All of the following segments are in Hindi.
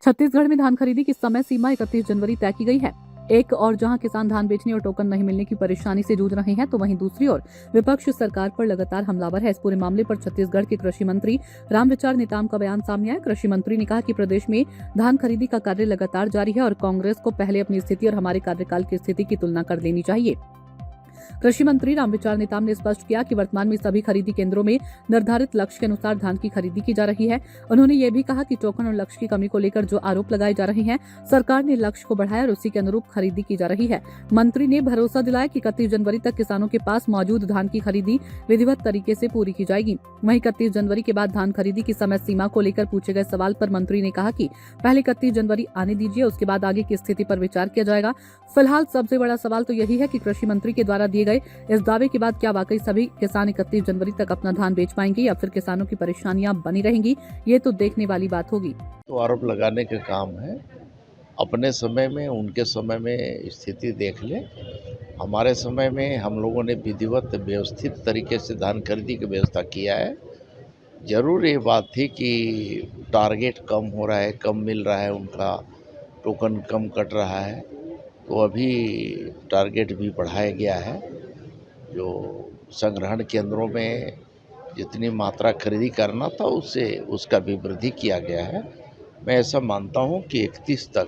छत्तीसगढ़ में धान खरीदी की समय सीमा 31 जनवरी तय की गई है। एक और जहां किसान धान बेचने और टोकन नहीं मिलने की परेशानी से जूझ रहे हैं, तो वहीं दूसरी ओर विपक्ष सरकार पर लगातार हमलावर है। इस पूरे मामले पर छत्तीसगढ़ के कृषि मंत्री रामविचार नेताम का बयान सामने आया। कृषि मंत्री ने कहा कि प्रदेश में धान खरीदी का कार्य लगातार जारी है और कांग्रेस को पहले अपनी स्थिति और हमारे कार्यकाल की स्थिति की तुलना कर लेनी चाहिए। कृषि मंत्री रामविचार नेताम ने स्पष्ट किया कि वर्तमान में सभी खरीदी केंद्रों में निर्धारित लक्ष्य के अनुसार धान की खरीदी की जा रही है। उन्होंने ये भी कहा कि टोकन और लक्ष्य की कमी को लेकर जो आरोप लगाए जा रहे हैं, सरकार ने लक्ष्य को बढ़ाया और उसी के अनुरूप खरीदी की जा रही है। मंत्री ने भरोसा दिलाया कि 31 जनवरी तक किसानों के पास मौजूद धान की खरीदी विधिवत तरीके से पूरी की जाएगी। वहीं 31 जनवरी के बाद धान खरीदी की समय सीमा को लेकर पूछे गए सवाल पर मंत्री ने कहा कि पहले 31 जनवरी आने दीजिए, उसके बाद आगे की स्थिति पर विचार किया जाएगा। फिलहाल सबसे बड़ा सवाल तो यही है कि कृषि मंत्री के द्वारा दिए गए इस दावे के बाद क्या वाकई सभी किसान 31 जनवरी तक अपना धान बेच पाएंगे या फिर किसानों की परेशानियां बनी रहेंगी, ये तो देखने वाली बात होगी। तो आरोप लगाने का काम है, अपने समय में उनके समय में स्थिति देख ले। हमारे समय में हम लोगों ने विधिवत व्यवस्थित तरीके से धान खरीदी की व्यवस्था किया है। जरूर ये बात थी कि टारगेट कम हो रहा है, कम मिल रहा है, उनका टोकन कम कट रहा है, तो अभी टारगेट भी बढ़ाया गया है। जो संग्रहण केंद्रों में जितनी मात्रा खरीदी करना था उसका भी वृद्धि किया गया है। मैं ऐसा मानता हूं कि 31 तक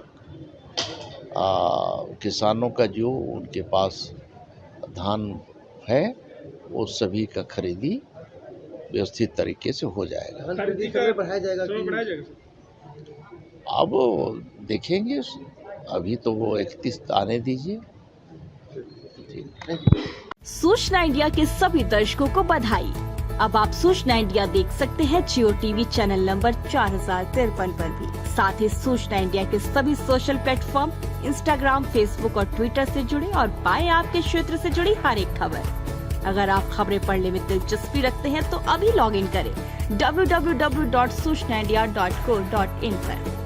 किसानों का जो उनके पास धान है वो सभी का खरीदी व्यवस्थित तरीके से हो जाएगा। बढ़ाया जाएगा। अब देखेंगे, अभी तो वो 31 आने दीजिए। सूचना इंडिया के सभी दर्शकों को बधाई। अब आप सूचना इंडिया देख सकते हैं जियो टीवी चैनल नंबर 4053 पर भी। साथ ही सूचना इंडिया के सभी सोशल प्लेटफॉर्म इंस्टाग्राम, फेसबुक और ट्विटर से जुड़े और पाएं आपके क्षेत्र से जुड़ी हर एक खबर। अगर आप खबरें पढ़ने में दिलचस्पी रखते हैं तो अभी लॉग इन करें www.सूचनाindia.co.in पर।